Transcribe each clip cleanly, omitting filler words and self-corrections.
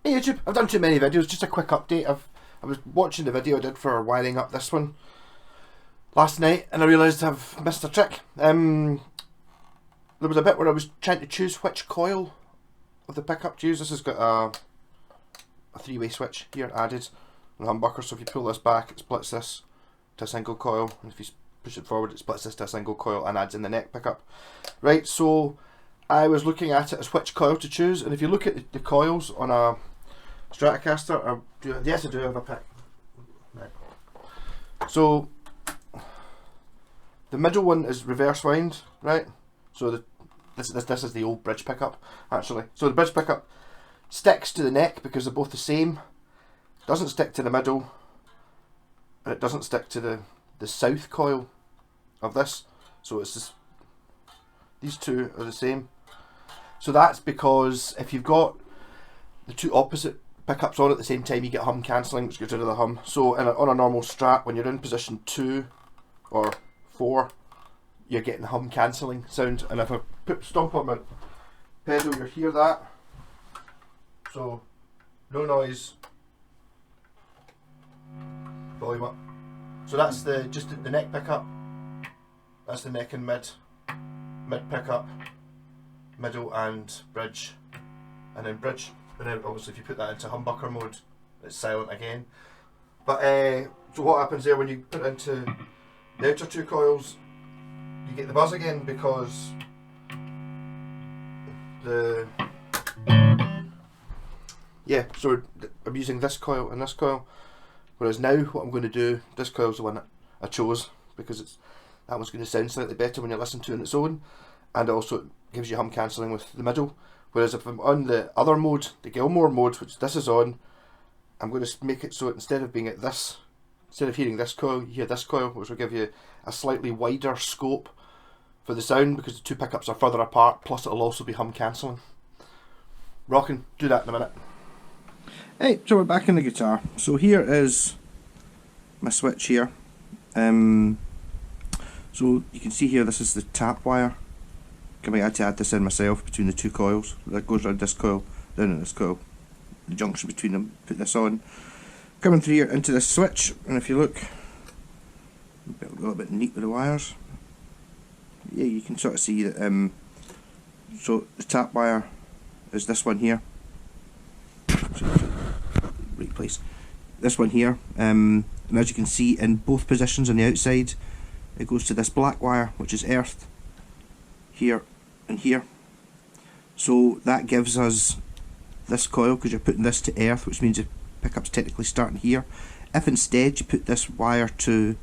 Hey YouTube, I've done too many videos, just a quick update. I was watching the video I did for wiring up this one last night and I realised I've missed a trick. There was a bit where I was trying to choose which coil of the pickup to use. This has got a three-way switch here added on the humbucker, so if you pull this back it splits this to a single coil, and if you push it forward it splits this to a single coil and adds in the neck pickup. Right, so I was looking at it as which coil to choose, and if you look at the coils on a Stratocaster, yes I do have a pick. Right. So the middle one is reverse wound, right? So this is the old bridge pickup actually. So the bridge pickup sticks to the neck because they're both the same. Doesn't stick to the middle, and it doesn't stick to the south coil of this. So it's just, these two are the same. So that's because if you've got the two opposite pickups on at the same time, you get hum cancelling, which gets rid of the hum. So on a normal Strat, when you're in position 2 or 4, you're getting hum cancelling sound. And if I stomp on my pedal, you'll hear that. So no noise, volume up. So that's just the neck pickup. That's the neck and mid pickup, middle and bridge, and then bridge. And then obviously if you put that into humbucker mode, it's silent again. But so what happens there when you put it into the outer two coils, you get the buzz again because so I'm using this coil and this coil. Whereas now what I'm going to do, this coil's the one that I chose because that one's going to sound slightly better when you listen to it on its own, and also it gives you hum cancelling with the middle. Whereas if I'm on the other mode, the Gilmore mode, which this is on, I'm going to make it so instead of being at this, instead of hearing this coil, you hear this coil, which will give you a slightly wider scope for the sound because the two pickups are further apart, plus it'll also be hum cancelling. Rockin', do that in a minute. Hey, so we're back in the guitar. So here is my switch here. So you can see here, this is the tap wire. I had to add this in myself between the two coils. That goes around this coil, down in this coil, the junction between them, put this on. Coming through here into this switch, and if you look, a little bit neat with the wires. Yeah, you can sort of see that, so the tap wire is this one here. Right place. This one here, and as you can see in both positions on the outside, it goes to this black wire, which is earthed here and here. So that gives us this coil because you're putting this to earth, which means the pickup's technically starting here. If instead you put this wire to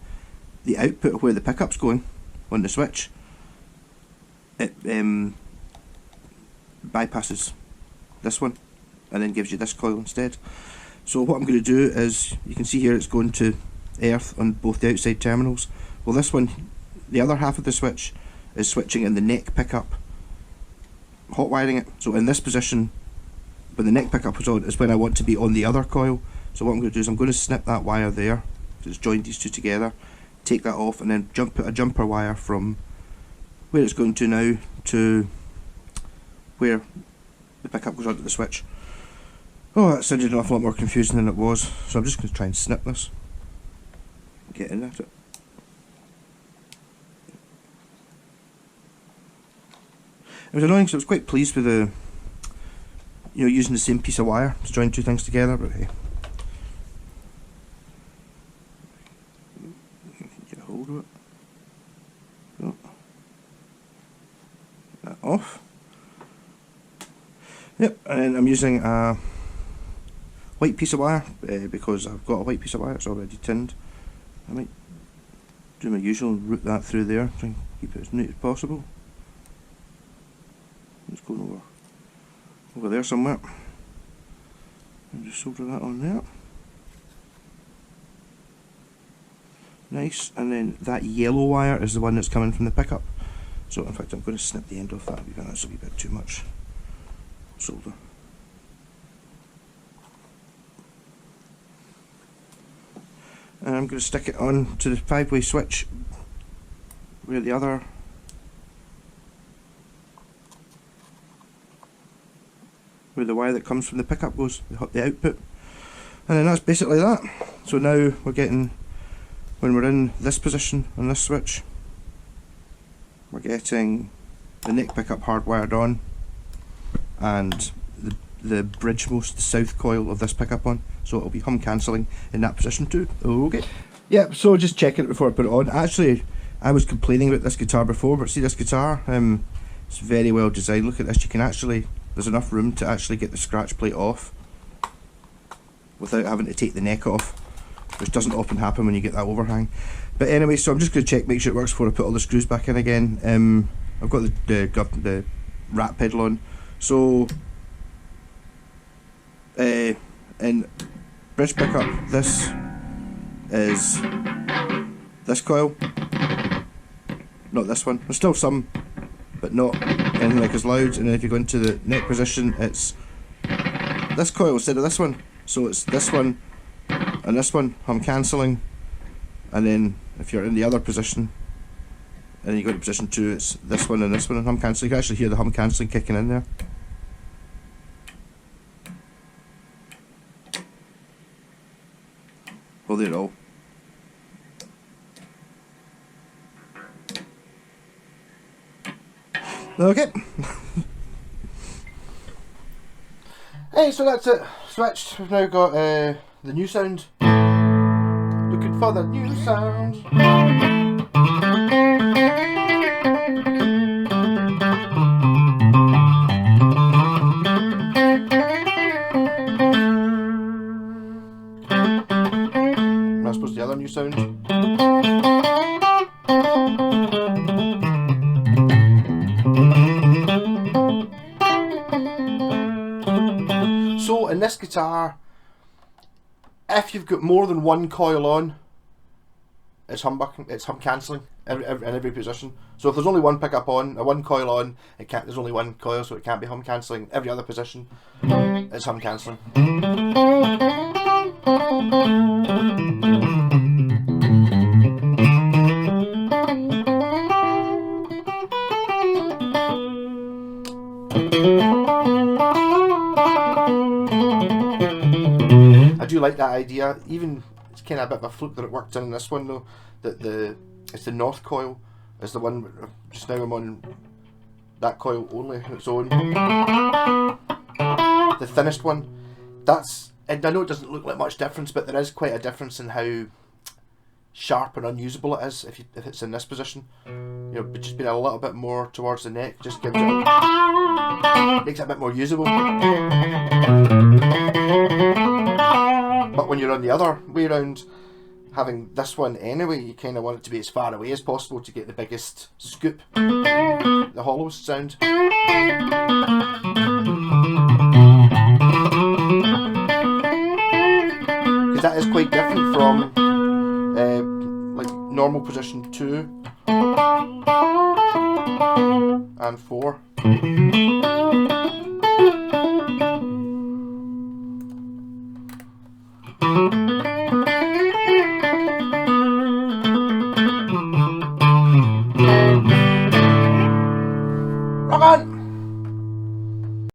the output of where the pickup's going on the switch, it bypasses this one and then gives you this coil instead. So what I'm going to do is, you can see here it's going to earth on both the outside terminals. Well, this one, the other half of the switch, is switching in the neck pickup, hot wiring it. So in this position, when the neck pickup is on, is when I want to be on the other coil. So what I'm going to do is I'm going to snip that wire there, so it's joined these two together, take that off, and then put a jumper wire from where it's going to now to where the pickup goes onto the switch. Oh, that sounded an awful lot more confusing than it was, so I'm just going to try and snip this, get in at it. It was annoying, so I was quite pleased with the, using the same piece of wire to join two things together, but hey. Get a hold of it. Oh. That off. Yep, and then I'm using a white piece of wire because I've got a white piece of wire, it's already tinned. I might do my usual and route that through there, try and keep it as neat as possible. It's going over there somewhere. And just solder that on there. Nice, and then that yellow wire is the one that's coming from the pickup. So in fact I'm going to snip the end off that, that's a wee bit too much solder. And I'm going to stick it on to the 5-way switch where the other where the wire that comes from the pickup goes, the output. And then that's basically that. So now we're getting, when we're in this position on this switch, we're getting the neck pickup hardwired on, and the bridgemost south coil of this pickup on, so it'll be hum cancelling in that position too. Okay. Yeah, so just checking it before I put it on. Actually, I was complaining about this guitar before, but see this guitar, it's very well designed. Look at this, you can actually, there's enough room to actually get the scratch plate off without having to take the neck off, which doesn't often happen when you get that overhang. But anyway, so I'm just going to check, make sure it works before I put all the screws back in again. I've got the rat pedal on. So in bridge pickup, this is this coil, not this one. There's still some, but not anything like as loud. And then if you go into the neck position, it's this coil instead of this one. So it's this one and this one, hum cancelling. And then if you're in the other position, and you go to position 2, it's this one and hum cancelling. You can actually hear the hum cancelling kicking in there. Hold it all. Okay. Hey, so that's it. Switched. We've now got the new sound. Looking for the new sound. I suppose the other new sound. So in this guitar, if you've got more than one coil on, it's hum cancelling in every position. So if there's only one pickup on, one coil on, there's only one coil, so it can't be hum cancelling. Every other position, it's hum cancelling. I do like that idea. Even it's kind of a bit of a fluke that it worked in this one though. That it's the north coil is the one. Just now I'm on that coil only on its own. The thinnest one. And I know it doesn't look like much difference, but there is quite a difference in how sharp and unusable it is if it's in this position. You know, just being a little bit more towards the neck just gives it makes it a bit more usable. But when you're on the other way around, having this one anyway, you kind of want it to be as far away as possible to get the biggest scoop, the hollowest sound. Because that is quite different from like normal position 2 and 4.